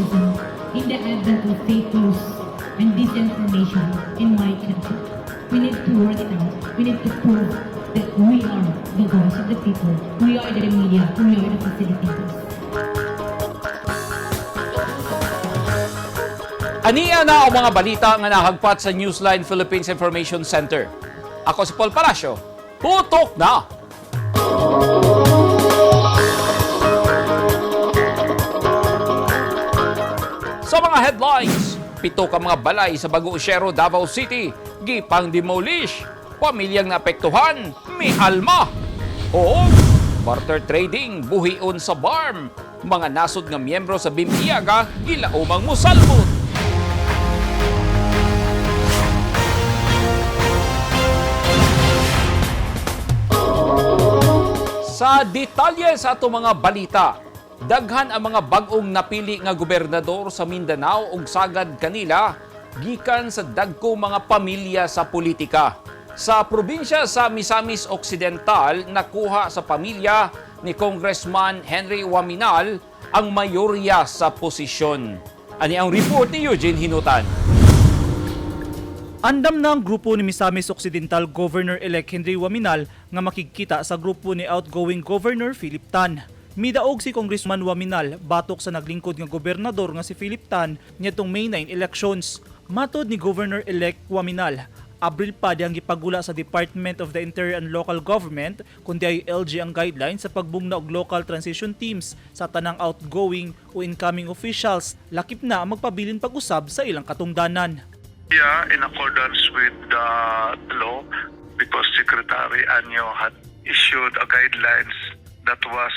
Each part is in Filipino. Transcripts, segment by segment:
citizen in the advent of fake news and disinformation in my country. We need to work it out. We need to prove that we are the voice of the people. We are the media. We are the facilitators. Aniya na ang mga balita nga nahagpat sa Newsline Philippines Information Center. Ako si Paul Palacio. Putok na! Sa mga headlines, 7 ka mga balay sa Baguio, Davao City, gipang demolish, pamilyang naapektuhan, may alma. O barter trading, buhion sa BARM, mga nasod nga miyembro sa BIM-IAGA, gilaumang musalbot. Sa detalye sa ato mga balita, daghan ang mga bag-ong napili nga gobernador sa Mindanao ug sagad kanila gikan sa dagko mga pamilya sa politika. Sa probinsya sa Misamis Occidental, nakuha sa pamilya ni Congressman Henry Waminal ang mayorya sa posisyon. Ani ang report ni Eugene Hinutan. Andam na ang grupo ni Misamis Occidental Governor-elect Henry Waminal nga makikita sa grupo ni outgoing Governor Philip Tan. Midaog si Congressman Waminal batok sa naglingkod nga gobernador nga si Philip Tan nitong May 9 elections. Matod ni Governor-elect Waminal, Abril pa diyang gipagula sa Department of the Interior and Local Government kundi ay LG ang guidelines sa pagbugna og local transition teams sa tanang outgoing o incoming officials. Lakip na ang magpabilin pag-usab sa ilang katungdanan. Yeah, in accordance with the law, because Secretary Anyo had issued a guidelines that was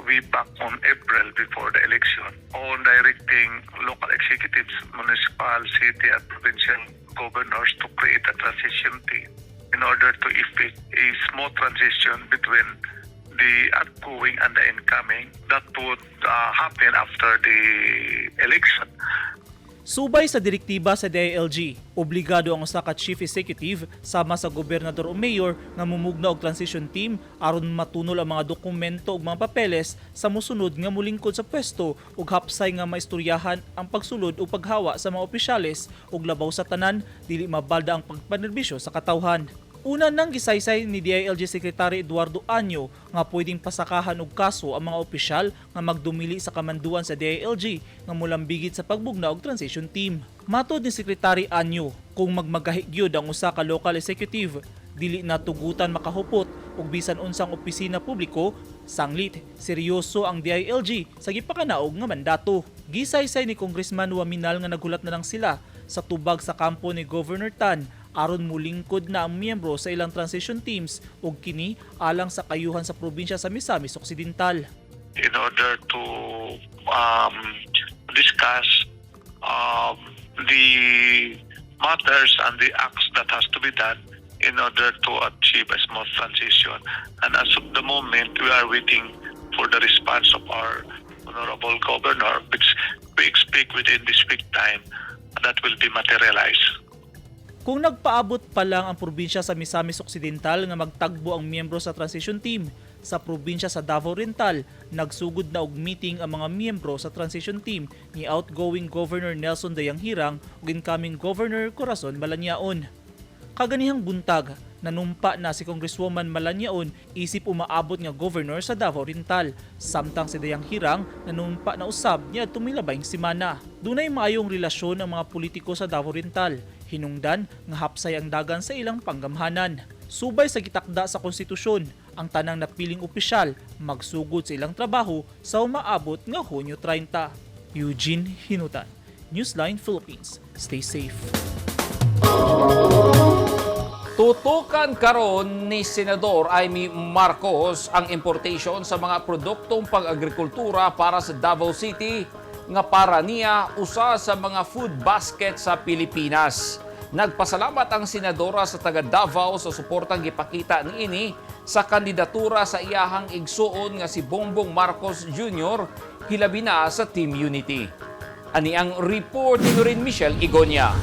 way back on April before the election on directing local executives, municipal, city, and provincial governors to create a transition team in order to effect a smooth transition between the outgoing and the incoming that would happen after the election. Subay sa direktiba sa DILG, obligado ang usa ka chief executive sama sa gobernador o mayor nga mumugna og transition team aron matunol ang mga dokumento ug mga papeles sa mosunod nga mulingkod sa pwesto ug hapsay nga maistoryahan ang pagsulod o paghawa sa mga opisyales ug labaw sa tanan dili mabalda ang pagpanerbisyo sa katawhan. Una nang gisaysay ni DILG Secretary Eduardo Anyo nga pwedeng pasakahan og kaso ang mga opisyal nga magdumili sa kamanduan sa DILG nga mulambigit sa pagbugna og transition team. Matod ni Secretary Anyo, kung magmagahigyod ang usa ka local executive, dili na tugutan makahupot og bisan unsang opisina publiko, sanglit seryoso ang DILG sa gipakanaog nga mandato. Gisaysay ni Congressman Waminal nga nagulat na lang sila sa tubag sa kampo ni Governor Tan aron mulingkod na ang miyembro sa ilang transition teams ug kini alang sa kayuhan sa probinsya sa Misamis Occidental. In order to discuss the matters and the acts that has to be done in order to achieve a smooth transition. And as of the moment, we are waiting for the response of our Honorable Governor, which we expect within this week time that will be materialized. Kung nagpaabot pa lang ang probinsya sa Misamis Occidental nga magtagbo ang miyembro sa transition team, sa probinsya sa Davao Oriental, nagsugod na og meeting ang mga miyembro sa transition team ni outgoing Governor Nelson Dayanghirang ug incoming Governor Corazon Malanyaon. Kaganihang buntag, nanumpa na si Congresswoman Malanyaon isip umaabot nga governor sa Davao Oriental, samtang si Dayanghirang nanumpa na usab niya tumilabayng semana. Dunay maayong relasyon ang mga politiko sa Davao Oriental. Hinungdan nga hapsay ang dagan sa ilang panggamhanan. Subay sa gitakda sa konstitusyon, ang tanang napiling opisyal magsugod sa ilang trabaho sa umaabot nga Hunyo 30. Eugene Hinutan, Newsline Philippines. Stay safe. Tutukan karon ni Senador Amy Marcos ang importation sa mga produktong pang-agrikultura para sa Davao City nga para niya usa sa mga food basket sa Pilipinas. Nagpasalamat ang senadora sa taga Davao sa suportang gipakita niini sa kandidatura sa iyahang igsuon nga si Bongbong Marcos Jr. hilabi na sa Team Unity. Ani ang report ni Norin Michelle Igonia.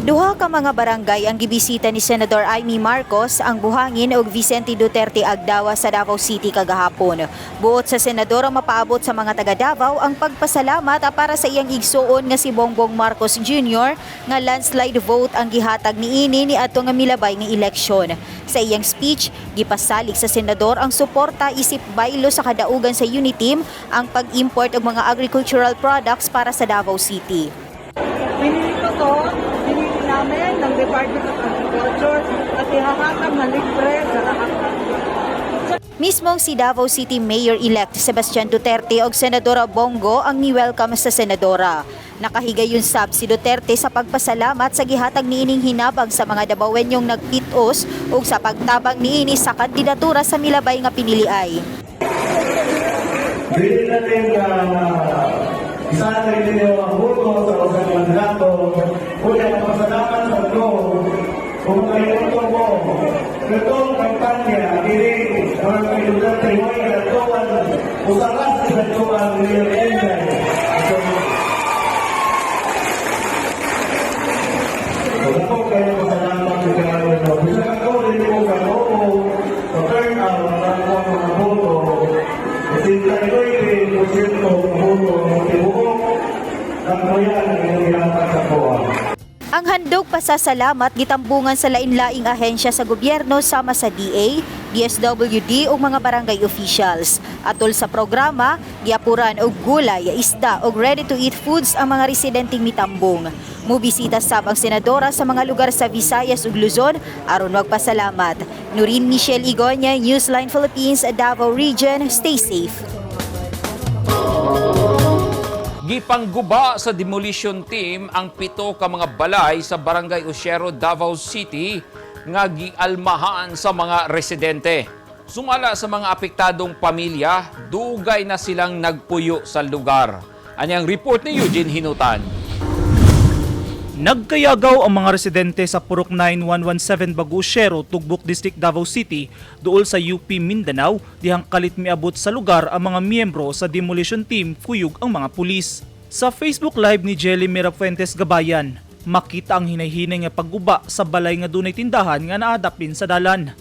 Duha ka mga barangay ang gibisita ni Senador Amy Marcos ang Buhangin ug Vicente Duterte Agdawa sa Davao City kagahapon. Buot sa senador ang mapaabot sa mga taga Davao ang pagpasalamat para sa iyang igsuon nga si Bongbong Marcos Jr. nga landslide vote ang gihatag niini ni adto nga milabay nga eleksyon. Sa iyang speech, gipasalig sa senador ang suporta isip baylo sa kadaugan sa UNITEAM ang pag-import og mga agricultural products para sa Davao City. Pinili ko to, pinili namin ng Department of Agriculture at ihahatag na libre sa lahat. Mismong si Davao City Mayor-elect Sebastian Duterte o Senadora Bongo ang ni-welcome sa senadora. Nakahigayon sab si Duterte sa pagpasalamat sa gihatag niining hinabang sa mga Davaoenyong nagpitos o sa pagtabang niini sa kandidatura sa milabay nga piniliay. Bilhin natin isa na rin ninyo ang buto sa usang mandato. Una, pasalamat sa ito. Kung kayo ito mo, itong kampanya, hindi ang kailugan tayo ay nagtuwan, usalas sa nagtuwan nilirengay. Kung ako kayo pasalamat sa kayo ito, bisa ako rin mo ka turn out ang mga buto. Kasi tayo ay porsyento ng buto ng tibuok ng bayan ng ilatag sa kuwa. Ang handog pasasalamat gitambungan sa lain-laing ahensya sa gobyerno sama sa DA, DSWD ug mga barangay officials. Atol sa programa, giapuran og gulay, isda ug ready-to-eat foods ang mga residenteng mitambong. Mubisita sab ang senadora sa mga lugar sa Visayas ug Luzon aron magpasalamat. Nurin Michelle Igonya, Newsline Philippines, Davao Region. Stay safe. Gipangguba sa demolition team ang 7 ka mga balay sa Barangay Usiero, Davao City nga gialmahan sa mga residente. Sumala sa mga apektadong pamilya, dugay na silang nagpuyo sa lugar. Anyang report ni Eugene Hinutan. Nagkayagaw ang mga residente sa Purok 9117 Bagu Usiero, Tugbok District, Davao City, duol sa UP Mindanao, dihang kalit miabot sa lugar ang mga miyembro sa demolition team kuyog ang mga pulis. Sa Facebook Live ni Jelly Mirafuentes Gabayan, makita ang hinay-hinay nga pagguba sa balay nga dunay tindahan nga naadapin sa dalan.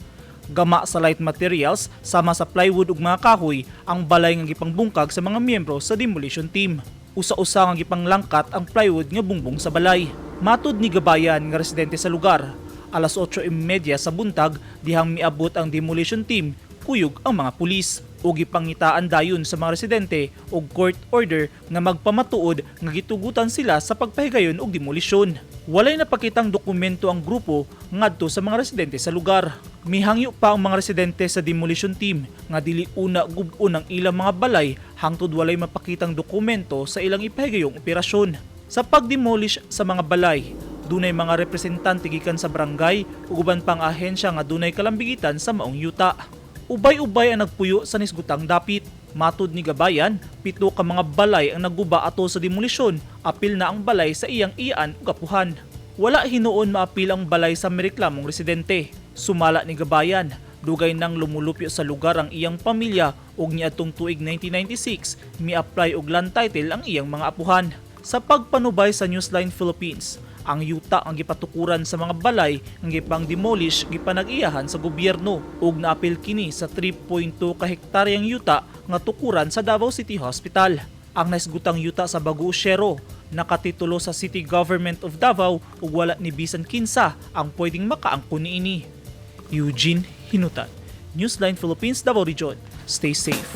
Gama sa light materials sama sa plywood ug mga kahoy ang balay nga gipangbungkag sa mga miyembro sa demolition team. Usa-usa nga gipanglangkat ang plywood nga bungbong sa balay. Matud ni Gabayan nga residente sa lugar, alas 8:30 sa buntag dihang miabot ang demolition team kuyog ang mga pulis ug gipangitaan dayon sa mga residente og court order nga magpamatuod nga gitugutan sila sa pagpahigayon og demolisyon. Walay napakitang dokumento ang grupo ngadto sa mga residente sa lugar. Mihangyo pa ang mga residente sa demolition team nga dili una gub-on ang ilang mga balay hangtod walay mapakitang dokumento sa ilang ipahigayong operasyon. Sa pagdemolish sa mga balay, dunay mga representante gikan sa barangay ug uban pang ahensya nga dunay kalambigitan sa maong yuta. Ubay-ubay ang nagpuyo sa nisgutang dapit. Matud ni Gabayan, 7 ka mga balay ang nagguba ato sa demolisyon, apil na ang balay sa iyang iyaan ug apuhan. Wala hinuon maapil ang balay sa mireklamong residente. Sumala ni Gabayan, dugay nang lumulupyo sa lugar ang iyang pamilya ug niadtong tuig 1996 mi-apply og land title ang iyang mga apuhan. Sa pagpanubay sa Newsline Philippines, ang yuta ang gipatukuran sa mga balay nga gipang-demolish gipanag-iyahan sa gobyerno ug naapil kini sa 3.2 ka hektaryang yuta nga tukuran sa Davao City Hospital. Ang nasgutang yuta sa Bagu Usiero nakatitulo sa City Government of Davao ug wala ni bisan kinsa ang pwedeng makaangkon niini. Eugene Hinutan, Newsline Philippines, Davao Region. Stay safe.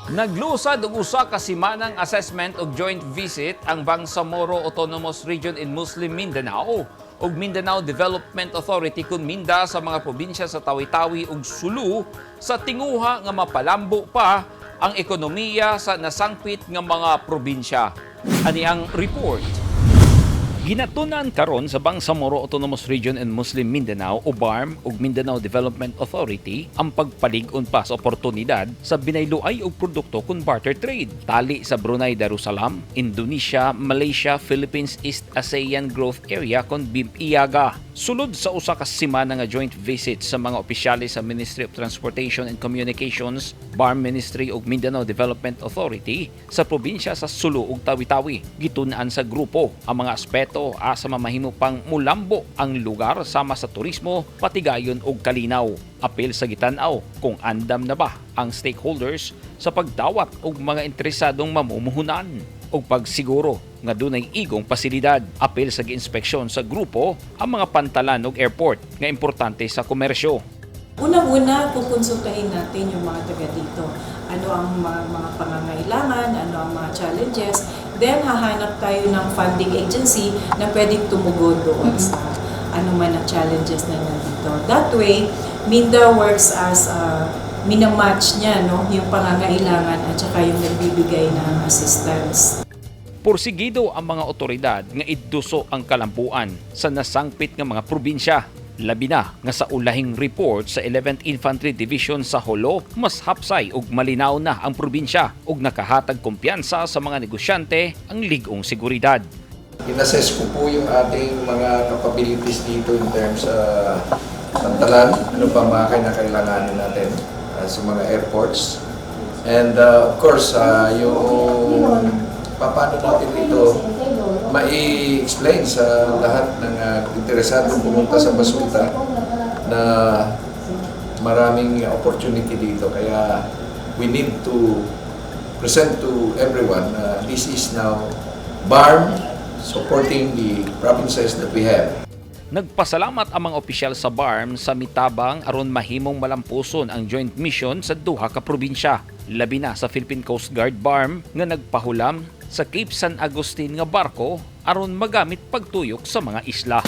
Naglusad og usa ka simanang assessment og joint visit ang Bangsamoro Autonomous Region in Muslim Mindanao ug Mindanao Development Authority kun Minda sa mga probinsya sa Tawi-Tawi ug Sulu sa tinguha nga mapalambo pa ang ekonomiya sa nasangpit nga mga probinsya. Ani ang report. Ginatunan karon sa Bangsamoro Autonomous Region in Muslim Mindanao o BARM ug Mindanao Development Authority ang pagpalig-on pa sa oportunidad sa binayloay og produkto kun barter trade. Tali sa Brunei Darussalam, Indonesia, Malaysia, Philippines East ASEAN Growth Area kun BIM-IAGA. Sulod sa usa ka semana nga joint visit sa mga opisyales sa Ministry of Transportation and Communications, BARM Ministry ug Mindanao Development Authority sa probinsya sa Sulu ug Tawi-Tawi, gitun-an sa grupo ang mga aspeto asa mamahimo pang mulambo ang lugar sama sa turismo, patigayon ug kalinaw. Apil sa gitan-aw kung andam na ba ang stakeholders sa pagdawat og mga interesadong mamumuhunan ug pagsiguro nga dunay igong pasilidad. Apil sa giinspeksyon sa grupo ang mga pantalan ug airport nga importante sa komersyo. Unang-una, kukonsultahin natin yung mga taga dito. Ano ang mga pangangailangan, ano ang mga challenges. Then, hahanap tayo ng funding agency na pwedeng tumugon doon sa ano man ang challenges na nandito. That way, Minda works as minamatch niya yung pangangailangan at saka yung nagbibigay ng assistance. Porsigido ang mga otoridad nga idduso ang kalampuan sa nasangpit nga mga probinsya. Labi na nga sa ulahing report sa 11th Infantry Division sa Jolo, mas hapsay ug malinaw na ang probinsya ug nakahatag kumpiyansa sa mga negosyante ang ligong seguridad. In-assess ko po yung ating mga capabilities dito in terms sa pantalan, ano pa mga kinakailanganin natin sa mga airports. And of course, yung paano natin ito mai-explain sa lahat ng interesadong pumunta sa Basulta na maraming opportunity dito. Kaya we need to present to everyone this is now BARM supporting the provinces that we have. Nagpasalamat ang mga opisyal sa BARM sa mitabang aron mahimong malampuson ang joint mission sa duha ka probinsya. Labi na sa Philippine Coast Guard BARM nga nagpahulam sa Cape San Agustin nga barko aron magamit pagtuyok sa mga isla.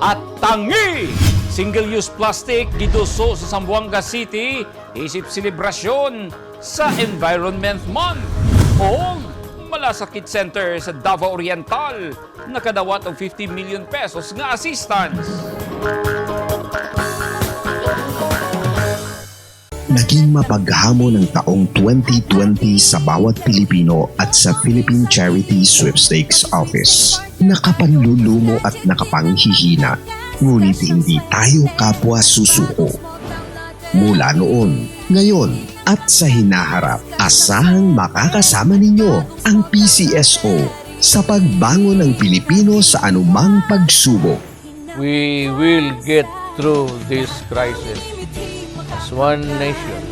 At tangi! Single-use plastic giduso sa Zamboanga City isip selebrasyon sa Environment Month. O Malasakit Center sa Davao Oriental nakadawat og 50 million pesos nga assistance. Naging mapaghamon ng taong 2020 sa bawat Pilipino at sa Philippine Charity Sweepstakes Office. Nakapanlulumo at nakapanghihina, ngunit hindi tayo kapwa susuko. Mula noon, ngayon, at sa hinaharap, asahang makakasama ninyo ang PCSO sa pagbangon ng Pilipino sa anumang pagsubok. We will get through this crisis as one nation.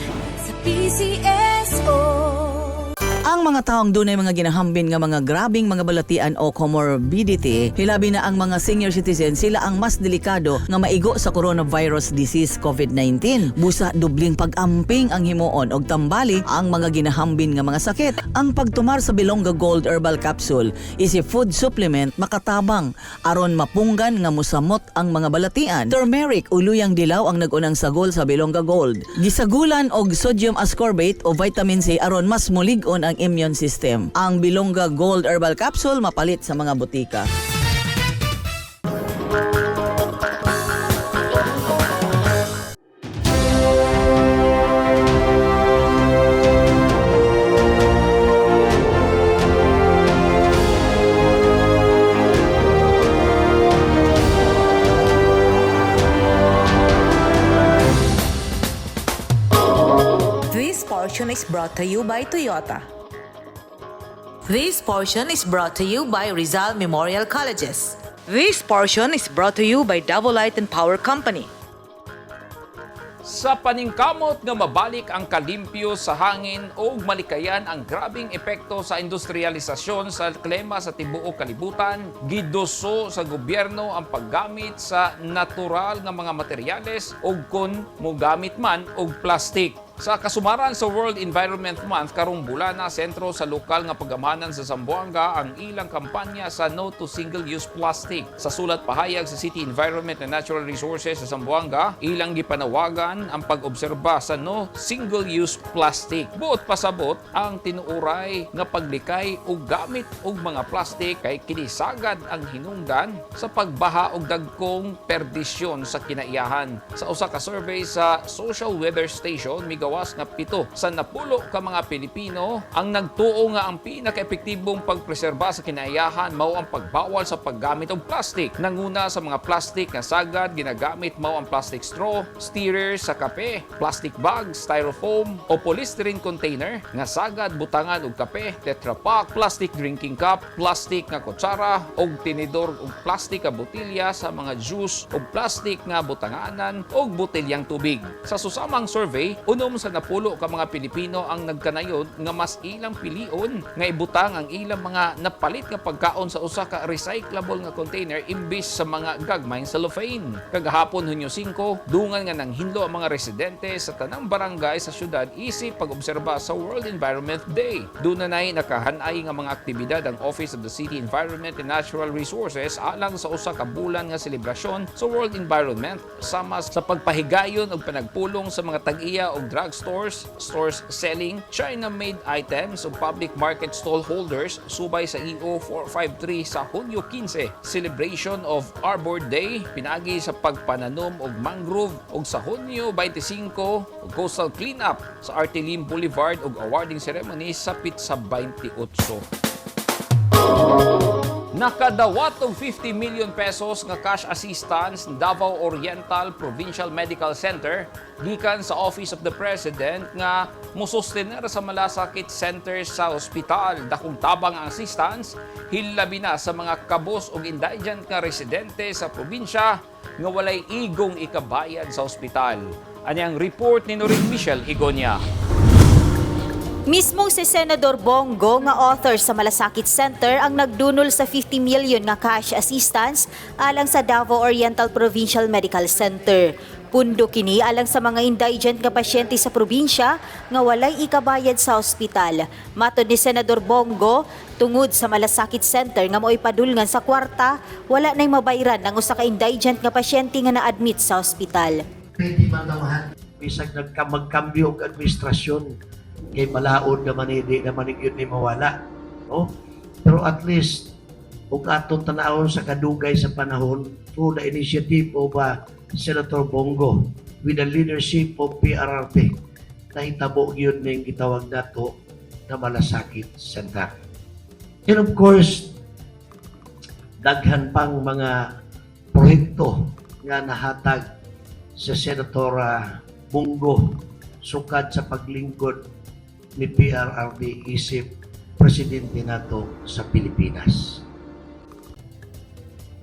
Ang mga taong dunay mga ginahambin nga mga grabing mga balatian o comorbidity, hilabi na ang mga senior citizens, sila ang mas delikado nga maigo sa coronavirus disease COVID-19. Busa dubling pag-amping ang himuon og tambali ang mga ginahambin nga mga sakit. Ang pagtumar sa Bilonga Gold Herbal Capsule is a food supplement makatabang aron mapunggan nga musamot ang mga balatian. Turmeric o luyang dilaw ang nag-unang sagol sa Bilonga Gold. Gisagulan og sodium ascorbate o vitamin C aron mas mulig-on ang immune system. Ang Bilonga Gold Herbal Capsule mapalit sa mga butika. This portion is brought to you by Toyota. This portion is brought to you by Rizal Memorial Colleges. This portion is brought to you by Davao Light and Power Company. Sa paningkamot nga mabalik ang kalimpyo sa hangin o malikayan ang grabing epekto sa industrialisasyon sa klima sa tibuok kalibutan, giduso sa gobyerno ang paggamit sa natural nga mga materyales o kung mogamit man og plastik. Sa kasumaran sa World Environment Month karong bulana, sentro sa lokal nga pagamanan sa Zamboanga ang ilang kampanya sa No to Single-Use Plastic. Sa sulat pahayag sa City Environment and Natural Resources sa Zamboanga, ilang gipanawagan ang pag-obserba sa No Single-Use Plastic. Buot pasabot ang tinuuray nga paglikay og gamit og mga plastic kay kinisagad ang hinungdan sa pagbaha og dagkong perdisyon sa kinaiyahan. Sa usa ka survey sa Social Weather Station, gawas nga 7 sa napulo ka mga Pilipino ang nagtuo nga ang pinaka-epektibong pagpreserba sa kinaiyahan mao ang pagbawal sa paggamit og plastic. Nanguna sa mga plastic nga sagad ginagamit mao ang plastic straw, stirrers sa kape, plastic bags, styrofoam o polystyrene container nga sagad butangan og kape, Tetra Pak, plastic drinking cup, plastic nga kutsara og tinidor og plastic nga botilya sa mga juice og plastic nga butanganan og botilyang tubig. Sa susamang survey, unom sa napulo ka mga Pilipino ang nagkanayon nga mas ilang pilion nga ibutang ang ilang mga napalit nga pagkaon sa usa ka recyclable nga container imbis sa mga gagmayng cellophane. Kagahapon Hunyo 5, dungan nga nanghinlo ang mga residente sa tanang barangay sa syudad isip pag-obserba sa World Environment Day. Doon na nakahanay nga mga aktibidad ang Office of the City Environment and Natural Resources alang sa usa ka bulan nga selebrasyon sa World Environment sama sa pagpahigayon og panagpulong sa mga tag-iya og drugstores, stores selling China-made items ug public market stall holders subay sa EO 453 sa Hunyo 15. Celebration of Arbor Day pinagi sa pagpananom og mangrove ug sa Hunyo 25 og coastal cleanup sa Artilim Boulevard ug awarding ceremony sa Pitsa 28. Nakadawat og 50 million pesos nga cash assistance ng Davao Oriental Provincial Medical Center gikan sa Office of the President nga mosustener sa malasakit center sa ospital. Dakong tabang ang assistance hilabi na sa mga kabos og indigent nga residente sa probinsya nga walay igong ikabayad sa ospital. Anyang report ni Norin Michelle Igonia. Mismong si Senador Bongo nga author sa Malasakit Center ang nagdunol sa 50 million nga cash assistance alang sa Davao Oriental Provincial Medical Center. Pundo kini alang sa mga indigent nga pasyente sa probinsya nga walay ikabayad sa ospital. Matod ni Senador Bongo, tungod sa Malasakit Center nga mo'y padulngan sa kwarta, wala na'y mabayran ng usa ka indigent nga pasyente nga na-admit sa ospital. Pwede magawahan, bisag magkambyo og administrasyon kay malaod naman hindi naman yun ni mawala, no? Pero at least ug atong tanawon sa kadugay sa panahon through the initiative of Senator Bongo with the leadership of PRRT nahitabo yun ning gitawag nato na Malasakit Center. And of course, daghan pang mga proyekto nga nahatag sa Senator Bongo sukad sa paglingkod ni PRRD isip presidente nato sa Pilipinas.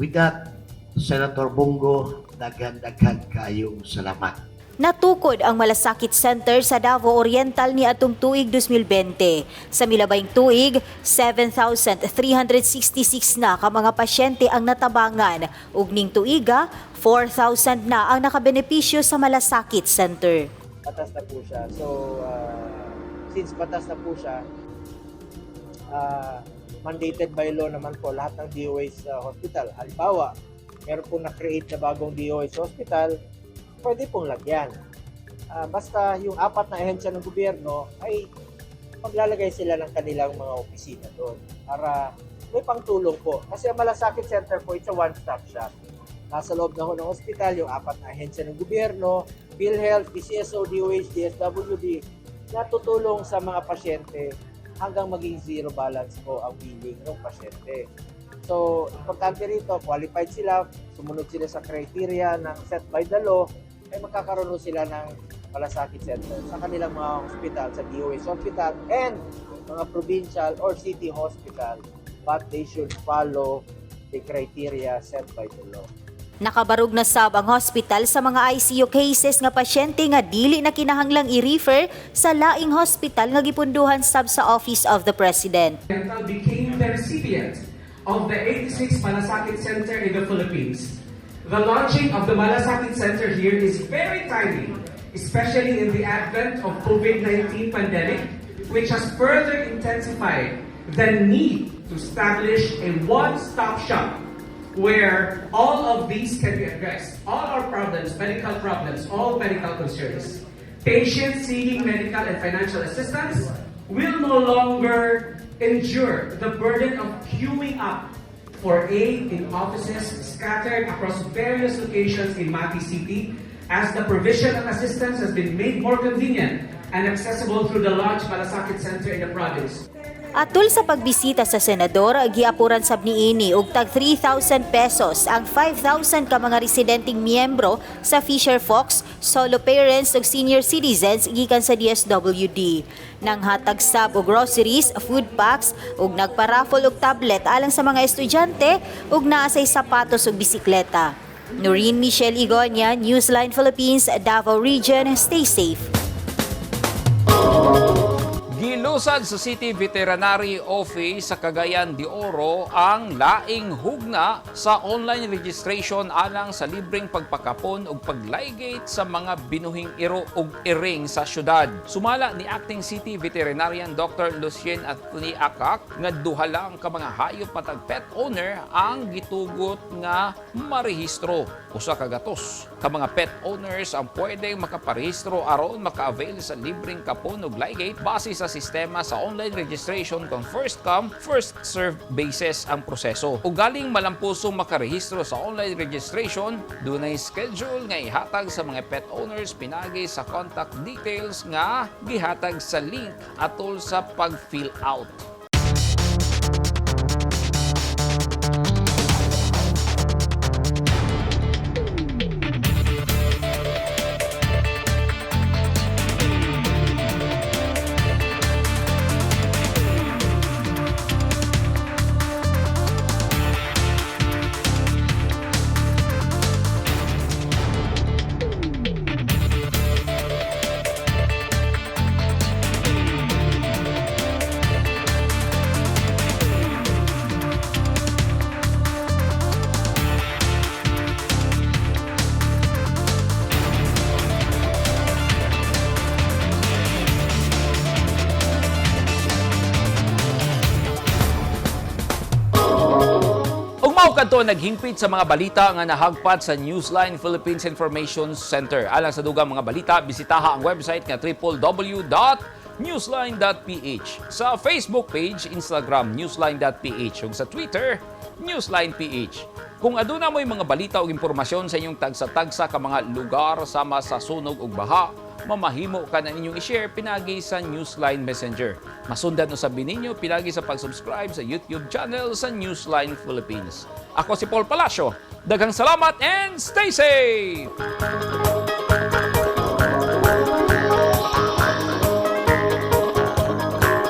With that, Senator Bongo, daghan-daghan kayong salamat. Natukod ang Malasakit Center sa Davao Oriental ni atong tuig 2020. Sa milabayng tuig, 7,366 na ka mga pasyente ang natabangan ug ning tuiga 4,000 na ang nakabenepisyo sa Malasakit Center. Patas na po siya. So, since patas na po siya, mandated by law naman po lahat ng DOH sa hospital. Halimbawa, meron pong na-create na bagong DOH hospital, pwede pong lagyan. Basta yung 4 na ahensya ng gobyerno ay maglalagay sila ng kanilang mga opisina doon para may pangtulong po. Kasi ang Malasakit Center po, it's a one-stop shop. Nasa loob ng hospital, yung 4 na ahensya ng gobyerno, PhilHealth, PCSO, DOH, DSWD, natutulong sa mga pasyente hanggang maging zero balance po ang billing ng pasyente. So, importante rito, qualified sila, sumunod sila sa criteria ng set by the law, ay magkakaroon sila ng Malasakit Center sa kanilang mga hospital, sa DOH hospital, and mga provincial or city hospital, but they should follow the criteria set by the law. Nakabarog na sab ang hospital sa mga ICU cases nga pasyente nga dili na kinahanglang i-refer sa laing hospital nga gipunduhan sab sa Office of the President. Became the recipient of the 86th Malasakit Center in the Philippines. The launching of the Malasakit Center here is very timely, especially in the advent of COVID-19 pandemic, which has further intensified the need to establish a one-stop shop where all of these can be addressed, all our problems, all medical concerns. Patients seeking medical and financial assistance will no longer endure the burden of queuing up for aid in offices scattered across various locations in Makati City as the provision of assistance has been made more convenient and accessible through the large Malasakit Center in the province. Atol sa pagbisita sa senador, giapuran sab niini og tag 3,000 pesos ang 5,000 ka mga residenteng miyembro sa Fisher Fox, solo parents ug senior citizens gikan sa DSWD. Nang hatag sab og groceries, food packs ug nagpa-raffle og tablet alang sa mga estudyante ug naasay sapatos ug bisikleta. Noreen Michelle Igonia, Newsline Philippines, Davao Region. Stay safe. Gilusad sa City Veterinary Office sa Cagayan de Oro ang laing hugna sa online registration alang sa libreng pagpakapon ug paglaygate sa mga binuhing iro ug iring sa syudad. Sumala ni Acting City Veterinarian Dr. Lucien Atli Akak nga duha lang ka mga hayop matag pet owner ang gitugot nga marehistro. Usa ka gatos ka mga pet owners ang pwedeng makaparehistro aron maka-avail sa libreng kapon ug laygate base sa sistema sa online registration kung first come, first served basis ang proseso. Ug galing malampusong makarehistro sa online registration, dunay schedule nga ihatag sa mga pet owners pinagi sa contact details nga gihatag sa link atol sa pag-fill out. Kadto naghingpit sa mga balita nga nahagpat sa Newsline Philippines Information Center. Alang sa dugang mga balita, bisitaha ang website nga www.newsline.ph. Sa Facebook page, Instagram, newsline.ph. ug sa Twitter, newsline.ph. Kung aduna mo'y mga balita o impormasyon sa inyong tagsa-tagsa ka mga lugar sama sa sunog ug baha, mamahimo ka na ninyong i-share pinagi sa Newsline Messenger. Masundan o sabi ninyo pinagi sa pag-subscribe sa YouTube channel sa Newsline Philippines. Ako si Paul Palacio. Daghang salamat and stay safe!